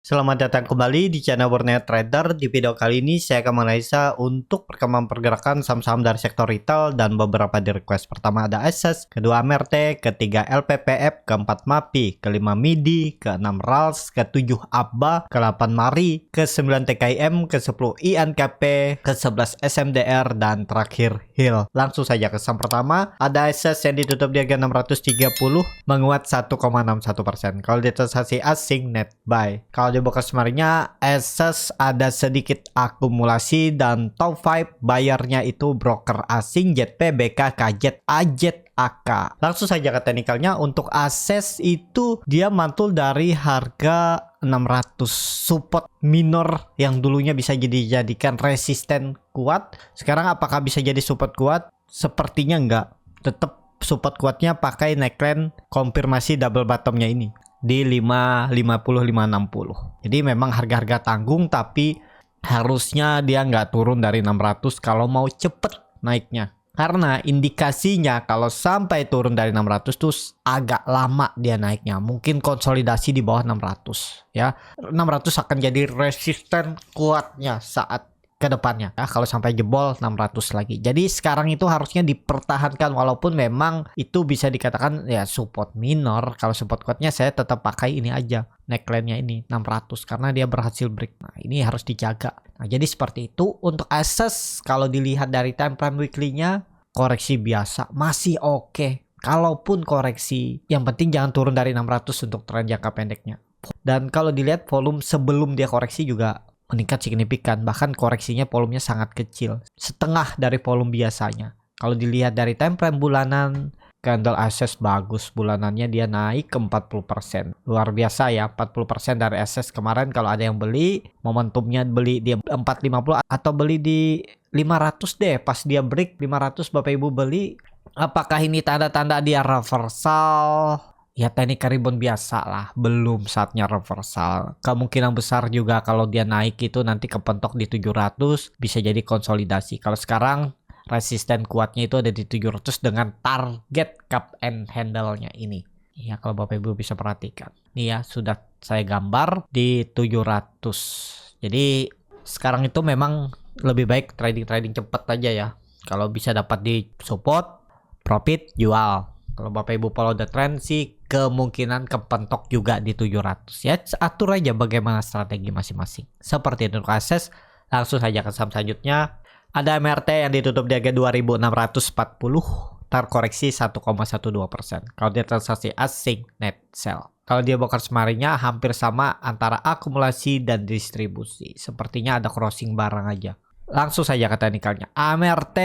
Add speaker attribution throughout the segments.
Speaker 1: Selamat datang kembali di channel Warnet Trader. Di video kali ini saya akan menganalisa untuk perkembangan pergerakan saham-saham dari sektor retail dan beberapa di request. Pertama ada SS, kedua MRT, ketiga LPPF, keempat MAPI, kelima MIDI, keenam RALS, ketujuh ABBA, ke-8 MARI, ke-9 TKIM, ke-10 INKP, ke-11 SMDR, dan terakhir HIL. Langsung saja ke saham pertama. Ada SS yang ditutup di harga 630, menguat 1,61%. Kalau di transaksi asing net buy. Kalau di box kemarinnya SS ada sedikit akumulasi dan top 5 bayarnya itu broker asing JP, BK, KZ, AZ, AK. Langsung saja ke teknikalnya. Untuk ASES itu dia mantul dari harga 600, support minor yang dulunya bisa dijadikan resisten kuat. Sekarang apakah bisa jadi support kuat? Sepertinya enggak. Tetap support kuatnya pakai neckline konfirmasi double bottomnya ini di 550 560. Jadi memang harga-harga tanggung, tapi harusnya dia nggak turun dari 600 kalau mau cepet naiknya. Karena indikasinya kalau sampai turun dari 600 tuh agak lama dia naiknya. Mungkin konsolidasi di bawah 600 ya. 600 akan jadi resisten kuatnya saat ke depannya ya, kalau sampai jebol 600 lagi. Jadi sekarang itu harusnya dipertahankan, walaupun memang itu bisa dikatakan ya support minor. Kalau support kuatnya saya tetap pakai ini aja, neckline-nya ini 600 karena dia berhasil break. Nah, ini harus dijaga. Nah, jadi seperti itu. Untuk assess kalau dilihat dari time frame weekly-nya, koreksi biasa masih oke. Kalaupun koreksi, yang penting jangan turun dari 600 untuk tren jangka pendeknya. Dan kalau dilihat volume sebelum dia koreksi juga meningkat signifikan, bahkan koreksinya volumenya sangat kecil, setengah dari volume biasanya. Kalau dilihat dari time frame bulanan, candle access bagus, bulanannya dia naik ke 40%. Luar biasa ya, 40% dari access kemarin. Kalau ada yang beli, momentumnya beli di 450 atau beli di 500 deh, pas dia break 500 Bapak Ibu beli. Apakah ini tanda-tanda dia reversal? Ya teknik rebound biasa lah, belum saatnya reversal. Kemungkinan besar juga kalau dia naik itu nanti kepentok di 700, bisa jadi konsolidasi. Kalau sekarang resisten kuatnya itu ada di 700 dengan target cup and handle-nya ini. Ya kalau Bapak Ibu bisa perhatikan. Nih ya, sudah saya gambar di 700. Jadi sekarang itu memang lebih baik trading cepat aja ya. Kalau bisa dapat di support, profit, jual. Kalau Bapak Ibu follow the trend sih kemungkinan kepentok juga di 700 ya. Atur aja bagaimana strategi masing-masing. Seperti itu untuk akses. Langsung saja ke saham selanjutnya. Ada MRT yang ditutup di harga 2640, terkoreksi 1,12%. Kalau dia transaksi asing net sell. Kalau dia bokar semarinya hampir sama antara akumulasi dan distribusi. Sepertinya ada crossing barang aja. Langsung saja ke teknikalnya. MRT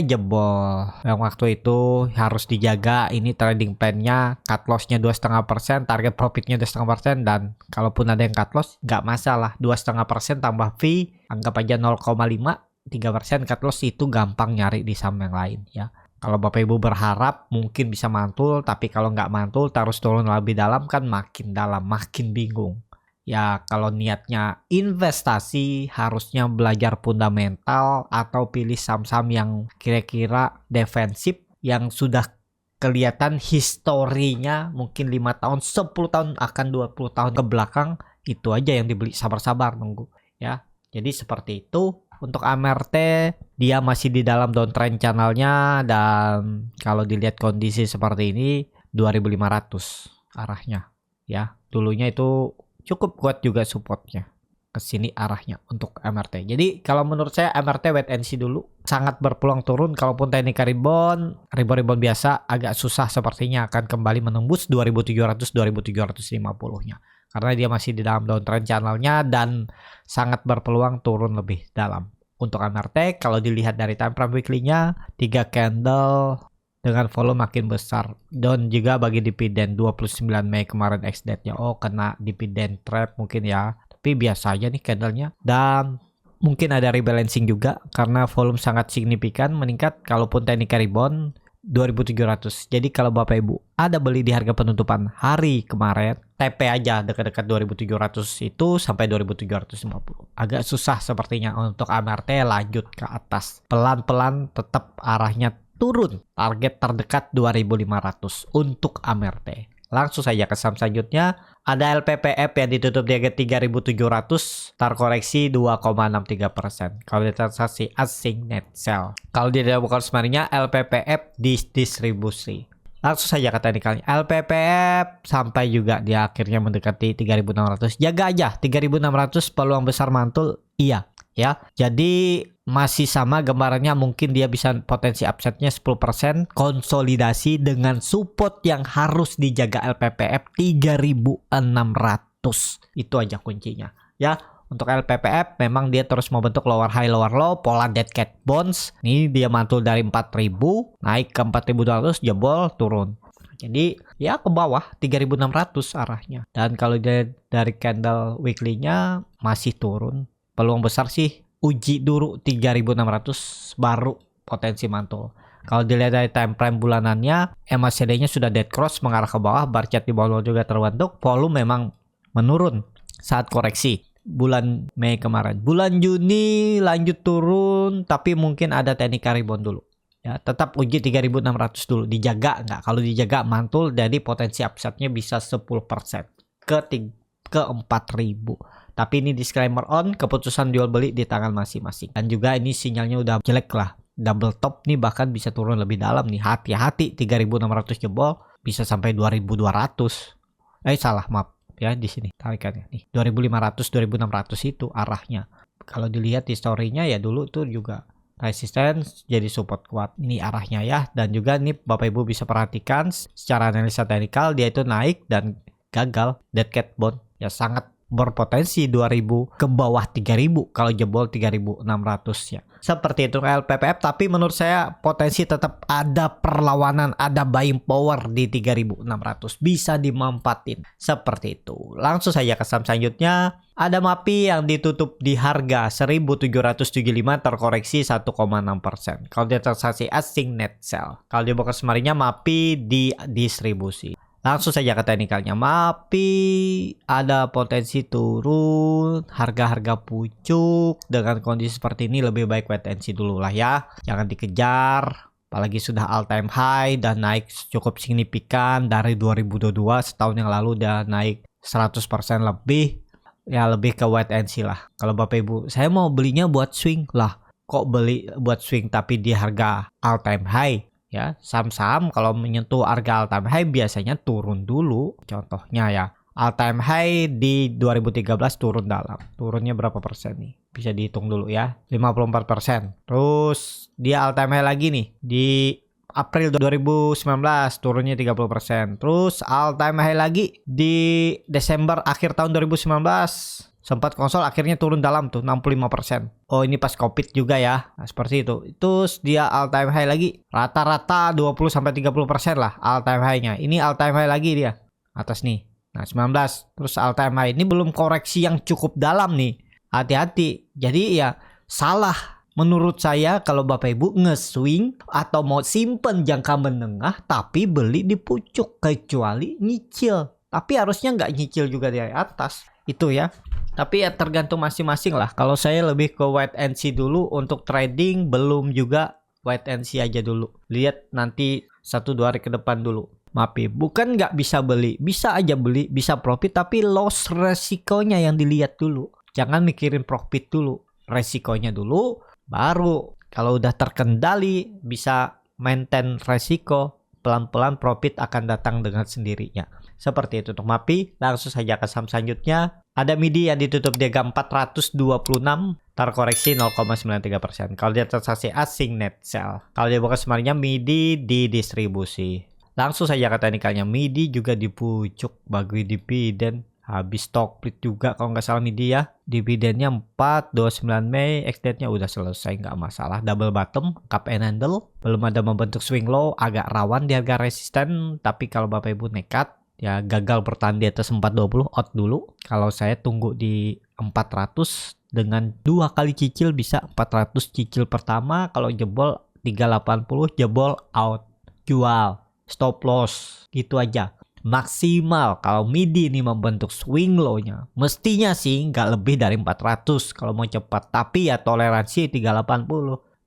Speaker 1: jebol. Yang waktu itu harus dijaga. Ini trading plan-nya, cut loss-nya 2,5%, target profit-nya 2,5%, dan kalaupun ada yang cut loss nggak masalah. 2,5% tambah fee, anggap aja 0,5, 3% cut loss itu gampang nyari di saham yang lain ya. Kalau Bapak Ibu berharap mungkin bisa mantul, tapi kalau nggak mantul terus turun lebih dalam kan makin dalam, makin bingung. Ya kalau niatnya investasi harusnya belajar fundamental atau pilih saham-saham yang kira-kira defensif yang sudah kelihatan historinya mungkin 5 tahun, 10 tahun, akan 20 tahun ke belakang. Itu aja yang dibeli, sabar-sabar nunggu ya. Jadi seperti itu. Untuk MRT dia masih di dalam downtrend channelnya, dan kalau dilihat kondisi seperti ini 2500 arahnya ya. Dulunya itu cukup kuat juga supportnya, ke sini arahnya untuk MRT. Jadi kalau menurut saya MRT wait and see dulu, sangat berpeluang turun. Kalaupun teknik rebound biasa agak susah, sepertinya akan kembali menembus 2700 2750-nya karena dia masih di dalam downtrend channelnya dan sangat berpeluang turun lebih dalam. Untuk MRT kalau dilihat dari time frame weekly-nya 3 candle dengan volume makin besar. Dan juga bagi dividen 29 Mei kemarin ex-date-nya. Oh, kena dividen trap mungkin ya. Tapi biasa aja nih candlenya. Dan mungkin ada rebalancing juga karena volume sangat signifikan meningkat. Kalaupun teknik rebound 2700. Jadi kalau Bapak Ibu ada beli di harga penutupan hari kemarin, TP aja dekat-dekat 2700 itu sampai 2750. Agak susah sepertinya untuk MRT lanjut ke atas. Pelan-pelan tetap arahnya turun. Target terdekat 2.500 untuk AMRT. Langsung saja ke saham selanjutnya. Ada LPPF yang ditutup di harga 3.700, terkoreksi 2,63%. Kalau di transaksi asing net sell. Kalau di dalam kemarinnya LPPF distribusi. Langsung saja ke teknikalnya. LPPF sampai juga di akhirnya mendekati 3.600. Jaga aja 3.600 peluang besar mantul. Iya ya. Jadi masih sama gambarannya, mungkin dia bisa potensi upside-nya 10%, konsolidasi dengan support yang harus dijaga LPPF 3.600. Itu aja kuncinya ya. Untuk LPPF memang dia terus membentuk lower high lower low, pola dead cat bonds. Ini dia mantul dari 4.000 naik ke 4.200, jebol turun. Jadi ya ke bawah 3.600 arahnya. Dan kalau dari candle weekly-nya masih turun. Peluang besar sih uji dulu 3.600 baru potensi mantul. Kalau dilihat dari time frame bulanannya, MACD-nya sudah dead cross mengarah ke bawah, bar chart di bawah juga terbentuk, volume memang menurun saat koreksi bulan Mei kemarin. Bulan Juni lanjut turun, tapi mungkin ada teknik rebound dulu. Ya, tetap uji 3.600 dulu, dijaga nggak? Kalau dijaga mantul, jadi potensi upside-nya bisa 10% ke 4.000. Tapi ini disclaimer on, keputusan jual beli di tangan masing-masing. Dan juga ini sinyalnya udah jelek lah. Double top nih bahkan bisa turun lebih dalam nih. Hati-hati 3.600 jebol bisa sampai 2.200. Salah maaf ya di sini tarikannya nih. 2.500 2.600 itu arahnya. Kalau dilihat historinya ya dulu tuh juga resistance jadi support kuat. Ini arahnya ya. Dan juga nih Bapak Ibu bisa perhatikan secara analisa teknikal dia itu naik dan gagal dead cat bond. Ya sangat berpotensi 2.000 ke bawah 3.000 kalau jebol 3.600 ya. Seperti itu LPPF, tapi menurut saya potensi tetap ada perlawanan, ada buying power di 3.600 bisa dimanfaatin. Seperti itu. Langsung saja ke saham selanjutnya. Ada MAPI yang ditutup di harga 1.775 terkoreksi 1,6%. Kalau dia transaksi asing net sell. Kalau dia buka semarinya MAPI di distribusi. Langsung saja ke teknikalnya. MAPI ada potensi turun, harga-harga pucuk. Dengan kondisi seperti ini lebih baik wait and see dulu lah ya. Jangan dikejar, apalagi sudah all time high dan naik cukup signifikan dari 2022, setahun yang lalu udah naik 100% lebih. Ya lebih ke wait and see lah. Kalau Bapak Ibu, saya mau belinya buat swing lah. Kok beli buat swing tapi di harga all time high? Ya, saham-saham kalau menyentuh harga all time high biasanya turun dulu. Contohnya ya, all time high di 2013 turun dalam. Turunnya berapa persen nih? Bisa dihitung dulu ya, 54%. Terus dia all time high lagi nih di April 2019 turunnya 30%. Terus all time high lagi di Desember akhir tahun 2019. Sempat konsol akhirnya turun dalam tuh 65%. Oh ini pas Covid juga ya. Nah, seperti itu. Terus dia all time high lagi. Rata-rata 20-30% lah all time high-nya. Ini all time high lagi dia. Atas nih. Nah 19. Terus all time high. Ini belum koreksi yang cukup dalam nih. Hati-hati. Jadi ya salah. Menurut saya kalau Bapak Ibu nge-swing atau mau simpen jangka menengah tapi beli di pucuk. Kecuali nyicil. Tapi harusnya nggak nyicil juga dari atas. Itu ya. Tapi ya tergantung masing-masing lah. Kalau saya lebih ke wait and see dulu untuk trading, belum juga wait and see aja dulu. Lihat nanti 1-2 hari ke depan dulu. MAPI bukan nggak bisa beli, bisa aja beli, bisa profit, tapi loss resikonya yang dilihat dulu. Jangan mikirin profit dulu, resikonya dulu, baru kalau udah terkendali bisa maintain resiko, pelan-pelan profit akan datang dengan sendirinya. Seperti itu untuk MAPI. Langsung saja ke saham selanjutnya. Ada MIDI yang ditutup di harga 426, terkoreksi 0,93%. Kalau dia transaksi asing net sell. Kalau dia buka sebenarnya MIDI di distribusi. Langsung saja ke teknikalnya. MIDI juga di pucuk bagi dividen. Habis stock split juga kalau nggak salah MIDI ya. Dividennya 4, 29 Mei. Extendnya udah selesai, nggak masalah. Double bottom, cup and handle. Belum ada membentuk swing low. Agak rawan di harga resisten. Tapi kalau Bapak Ibu nekat, ya gagal bertahan di atas 420 out dulu. Kalau saya tunggu di 400 dengan 2 kali cicil bisa 400 cicil pertama. Kalau jebol 380 jebol out, jual, stop loss, gitu aja. Maksimal kalau MIDI ini membentuk swing low-nya mestinya sih nggak lebih dari 400 kalau mau cepat. Tapi ya toleransi 380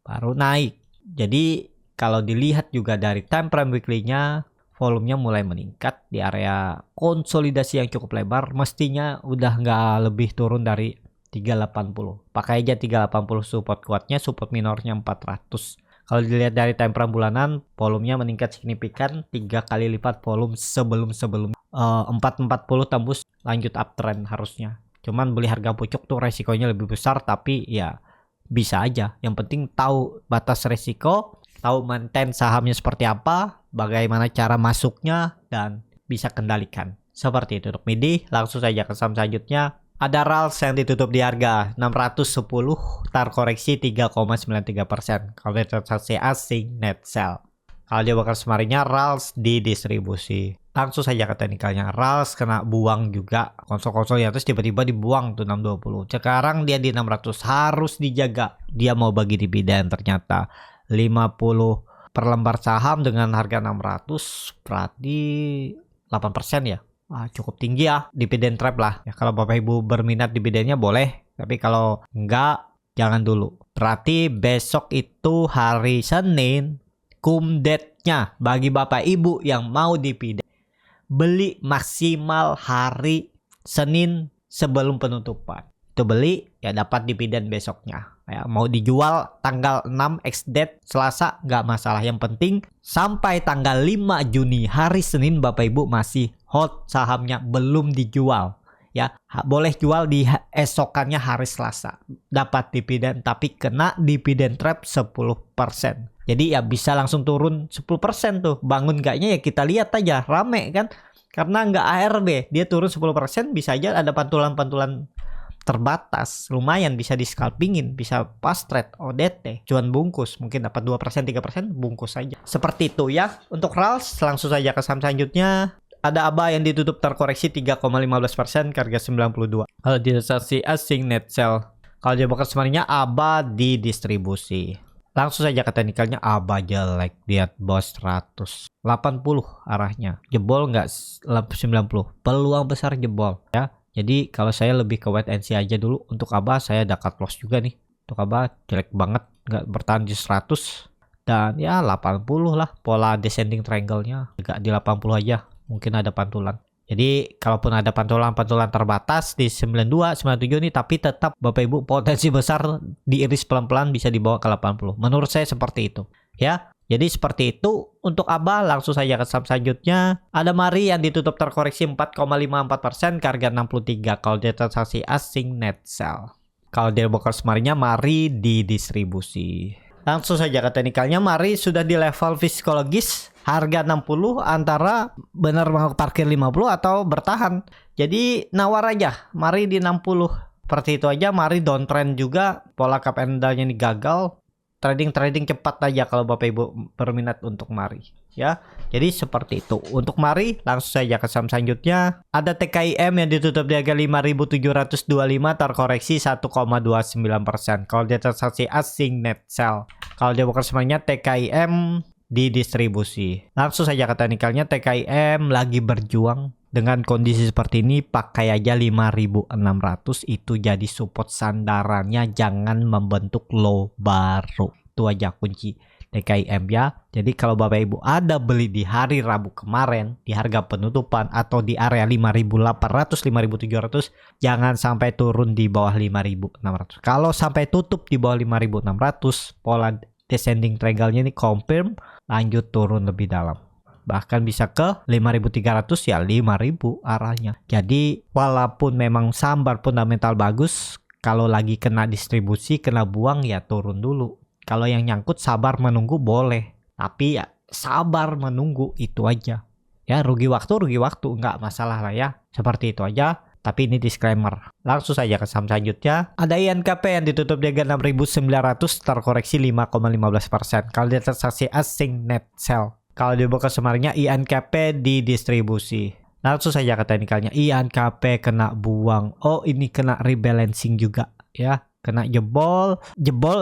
Speaker 1: baru naik. Jadi kalau dilihat juga dari time frame weekly-nya, volumenya mulai meningkat di area konsolidasi yang cukup lebar. Mestinya udah nggak lebih turun dari 380. Pakai aja 380 support kuatnya, support minornya 400. Kalau dilihat dari time frame bulanan, volumenya meningkat signifikan 3 kali lipat volume sebelum 440 tembus lanjut uptrend harusnya. Cuman beli harga pucuk tuh resikonya lebih besar, tapi ya bisa aja. Yang penting tahu batas resiko, tahu maintain sahamnya seperti apa, bagaimana cara masuknya, dan bisa kendalikan. Seperti itu untuk MIDI. Langsung saja ke saham selanjutnya. Ada RALS yang ditutup di harga 610, terkoreksi 3,93%. Kalau dari transaksi asing net sell. Kalau dia bakal semarinya RALS didistribusi. Langsung saja ke teknikalnya. RALS kena buang juga. Konsol-konsol yang atas tiba-tiba dibuang tuh 620. Sekarang dia di 600, harus dijaga. Dia mau bagi dividen ternyata 50 per lembar saham dengan harga 600, berarti 8% ya. Cukup tinggi ya, dividen trap lah. Ya, kalau Bapak Ibu berminat dividennya boleh, tapi kalau enggak jangan dulu. Berarti besok itu hari Senin, kumdetnya bagi Bapak Ibu yang mau dividen, beli maksimal hari Senin sebelum penutupan. Itu beli ya dapat dividen besoknya. Ya, mau dijual tanggal 6 ex-date Selasa nggak masalah. Yang penting sampai tanggal 5 Juni hari Senin Bapak Ibu masih hold sahamnya, belum dijual. Ya, boleh jual di esokannya hari Selasa. Dapat dividen tapi kena dividen trap 10%. Jadi ya bisa langsung turun 10% tuh. Bangun nggaknya ya kita lihat aja, rame kan. Karena nggak ARB, dia turun 10%, bisa aja ada pantulan-pantulan terbatas, lumayan bisa di scalpingin, bisa fast trade, ODT, cuan bungkus, mungkin dapat 2%, 3% bungkus saja. Seperti itu ya. Untuk RALS, langsung saja ke saham selanjutnya. Ada ABA yang ditutup terkoreksi 3,15%, harga 92. Kalau di transaksi asing net sell. Kalau dia bakal semarinya ABA didistribusi. Langsung saja ke teknikalnya. ABA jelek, lihat bos 180 arahnya. Jebol nggak 90? Peluang besar jebol ya. Jadi kalau saya lebih ke wait and see aja dulu. Untuk ABA saya ada cut loss juga nih. Untuk ABA jelek banget, nggak bertahan di 100. Dan ya 80 lah pola descending triangle-nya. Agak di 80 aja, mungkin ada pantulan. Jadi kalaupun ada pantulan-pantulan terbatas di 92, 97 nih, tapi tetap Bapak Ibu potensi besar diiris pelan-pelan bisa dibawa ke 80. Menurut saya seperti itu ya. Jadi seperti itu untuk ABA. Langsung saja ke saham selanjutnya. Ada MARI yang ditutup terkoreksi 4,54%, harga 63. Kalau dia transaksi asing net sell. Kalau dia bakal semarinya MARI didistribusi. Langsung saja ke teknikalnya. MARI sudah di level psikologis harga 60, antara benar mau parkir 50 atau bertahan. Jadi nawar aja MARI di 60. Seperti itu aja. MARI downtrend juga, pola cup and down-nya ini gagal. Trading cepat aja kalau Bapak Ibu berminat untuk MARI ya. Jadi seperti itu untuk MARI. Langsung saja ke saham selanjutnya. Ada TKIM yang ditutup di harga 5.725, terkoreksi 1,29%. Kalau dia transaksi asing net sell. Kalau dia bukan semuanya TKIM didistribusi. Langsung saja ke teknikalnya. TKIM lagi berjuang dengan kondisi seperti ini. Pakai aja 5.600 itu jadi support sandarannya, jangan membentuk low baru. Itu aja kunci TKIM ya. Jadi kalau Bapak Ibu ada beli di hari Rabu kemarin di harga penutupan atau di area 5.800, 5.700, jangan sampai turun di bawah 5.600. Kalau sampai tutup di bawah 5.600, pola descending triangle-nya ini confirm, lanjut turun lebih dalam. Bahkan bisa ke 5.300 ya 5.000 arahnya. Jadi walaupun memang sambar fundamental bagus, kalau lagi kena distribusi, kena buang ya turun dulu. Kalau yang nyangkut sabar menunggu boleh, tapi ya sabar menunggu itu aja. Ya rugi waktu nggak masalah lah ya. Seperti itu aja. Tapi ini disclaimer. Langsung saja ke saham selanjutnya. Ada INKP yang ditutup di harga 6.900, terkoreksi 5,15%. Kalau dia transaksi asing net sell. Kalau dibuka semarinya INKP didistribusi. Langsung saja ke teknikalnya. INKP kena buang. Oh ini kena rebalancing juga ya. Kena jebol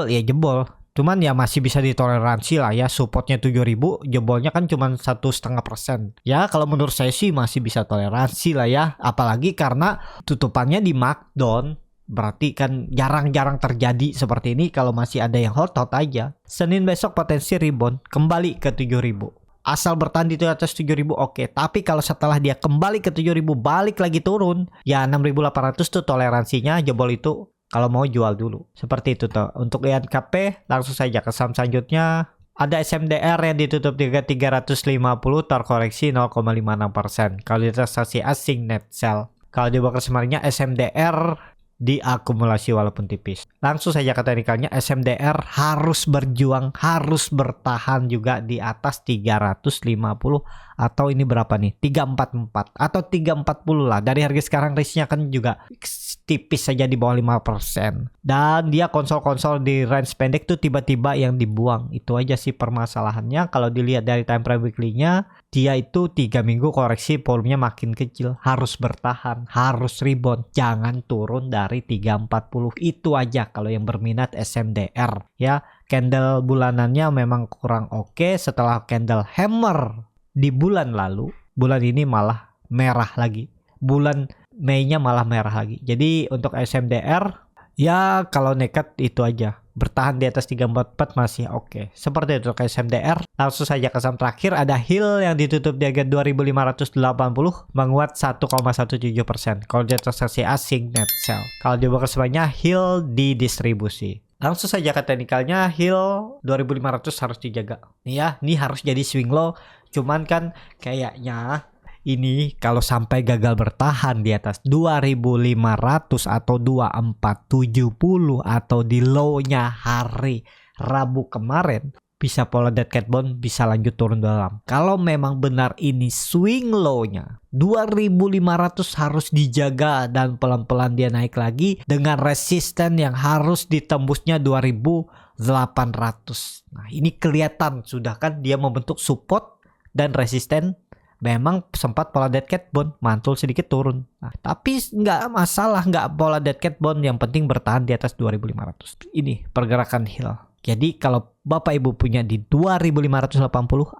Speaker 1: ya jebol. Cuman ya masih bisa ditoleransi lah ya. Supportnya 7.000, jebolnya kan cuma 1,5%. Ya kalau menurut saya sih masih bisa toleransi lah ya. Apalagi karena tutupannya di markdown. Berarti kan jarang-jarang terjadi seperti ini. Kalau masih ada yang hot aja. Senin besok potensi rebound kembali ke 7.000. Asal bertahan di atas 7.000 oke. Tapi kalau setelah dia kembali ke 7.000 balik lagi turun, ya 6.800 tuh toleransinya, jebol itu kalau mau jual dulu. Seperti itu tuh. Untuk INKP langsung saja ke saham selanjutnya. Ada SMDR yang ditutup di 350 terkoreksi 0,56%. Kalau investasi asing net sell. Kalau di broker semarnya SMDR diakumulasi walaupun tipis. Langsung saja ke teknikalnya, SMDR harus berjuang, harus bertahan juga di atas 350 atau ini berapa nih? 344 atau 340 lah. Dari harga sekarang risknya kan juga tipis saja di bawah 5%. Dan dia konsol-konsol di range pendek tuh tiba-tiba yang dibuang. Itu aja sih permasalahannya. Kalau dilihat dari time frame weekly-nya, dia itu 3 minggu koreksi volumenya makin kecil. Harus bertahan, harus rebound. Jangan turun dari 340. Itu aja kalau yang berminat SMDR. Ya, candle bulanannya memang kurang oke. Setelah candle hammer di bulan lalu, bulan ini malah merah lagi. Bulan Mei-nya malah merah lagi. Jadi untuk SMDR ya kalau nekat itu aja. Bertahan di atas 344 masih oke. Seperti itu untuk SMDR. Langsung saja ke saham terakhir, ada HIL yang ditutup di harga 2.580 menguat 1,17%. Kalau dia transaksi asing net sell. Kalau di broker semuanya HIL didistribusi. Langsung saja ke teknikalnya, HIL 2.500 harus dijaga. Nih ya, ini harus jadi swing low. Cuman kan kayaknya ini kalau sampai gagal bertahan di atas 2.500 atau 2.470 atau di low-nya hari Rabu kemarin, bisa pola dead cat bond, bisa lanjut turun dalam. Kalau memang benar ini swing low-nya 2.500 harus dijaga dan pelan-pelan dia naik lagi dengan resisten yang harus ditembusnya 2.800. Nah, ini kelihatan sudah kan dia membentuk support dan resisten. Memang sempat pola dead cat bond, mantul sedikit turun. Nah, tapi nggak masalah, nggak pola dead cat bond, yang penting bertahan di atas 2.500. Ini pergerakan HIL. Jadi kalau Bapak Ibu punya di 2.580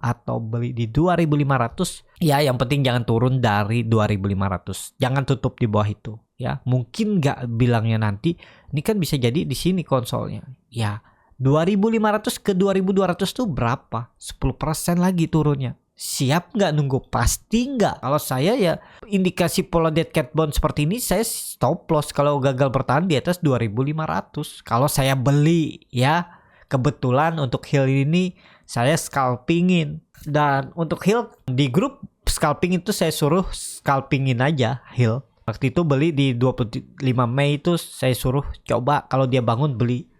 Speaker 1: atau beli di 2.500, ya yang penting jangan turun dari 2.500. Jangan tutup di bawah itu. Ya, mungkin nggak bilangnya nanti, ini kan bisa jadi di sini konsolnya. Ya, 2.500 ke 2.200 tuh berapa? 10% lagi turunnya. Siap nggak nunggu? Pasti nggak. Kalau saya ya indikasi pola dead cat bond seperti ini, saya stop loss kalau gagal bertahan di atas 2.500. Kalau saya beli ya, kebetulan untuk HIL ini saya scalpingin. Dan untuk HIL di grup scalping itu saya suruh scalpingin aja HIL. Waktu itu beli di 25 Mei itu saya suruh coba kalau dia bangun beli.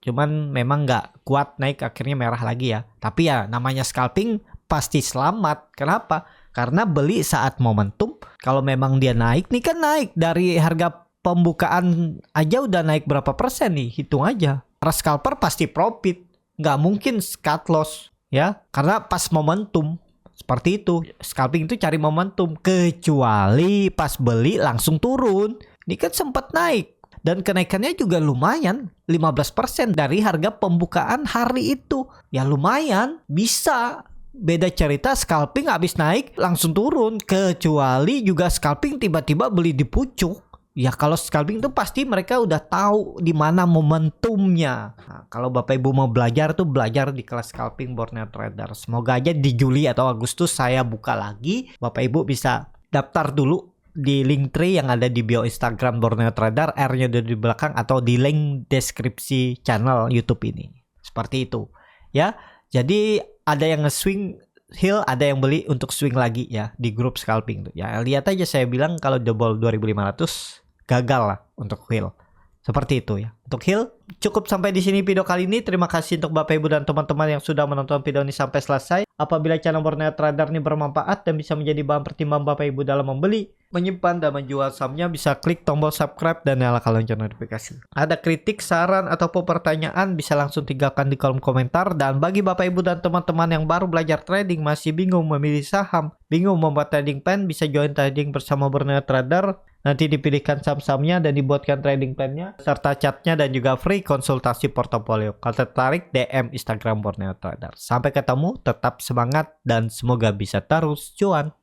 Speaker 1: Cuman memang nggak kuat naik, akhirnya merah lagi ya. Tapi ya namanya scalping pasti selamat. Kenapa? Karena beli saat momentum. Kalau memang dia naik, nih kan naik dari harga pembukaan aja udah naik berapa persen nih, hitung aja. Para scalper pasti profit, nggak mungkin cut loss ya, karena pas momentum. Seperti itu, scalping itu cari momentum, kecuali pas beli langsung turun. Ini kan sempat naik dan kenaikannya juga lumayan, 15% dari harga pembukaan hari itu. Ya lumayan, bisa. Beda cerita scalping habis naik langsung turun, kecuali juga scalping tiba-tiba beli di pucuk. Ya kalau scalping itu pasti mereka udah tahu di mana momentumnya. Nah, kalau Bapak Ibu mau belajar tuh belajar di kelas scalping Borneo Trader. Semoga aja di Juli atau Agustus saya buka lagi. Bapak Ibu bisa daftar dulu di link tree yang ada di bio Instagram Borneo Trader, R-nya ada di belakang, atau di link deskripsi channel YouTube ini. Seperti itu. Ya. Jadi ada yang nge-swing HIL, ada yang beli untuk swing lagi ya di grup scalping tuh. Ya lihat aja, saya bilang kalau double 2.500 gagal lah untuk HIL. Seperti itu ya. Untuk HIL cukup sampai di sini video kali ini. Terima kasih untuk Bapak Ibu dan teman-teman yang sudah menonton video ini sampai selesai. Apabila channel Borneo Trader ini bermanfaat dan bisa menjadi bahan pertimbangan Bapak Ibu dalam membeli, menyimpan dan menjual sahamnya, bisa klik tombol subscribe dan nyalakan lonceng notifikasi. Ada kritik, saran ataupun pertanyaan bisa langsung tinggalkan di kolom komentar. Dan bagi Bapak Ibu dan teman-teman yang baru belajar trading, masih bingung memilih saham, bingung membuat trading plan, bisa join trading bersama Borneo Trader. Nanti dipilihkan saham-sahamnya dan dibuatkan trading plan-nya serta chatnya dan juga free konsultasi portofolio. Kalau tertarik, DM Instagram Borneo Trader. Sampai ketemu, tetap semangat dan semoga bisa terus cuan.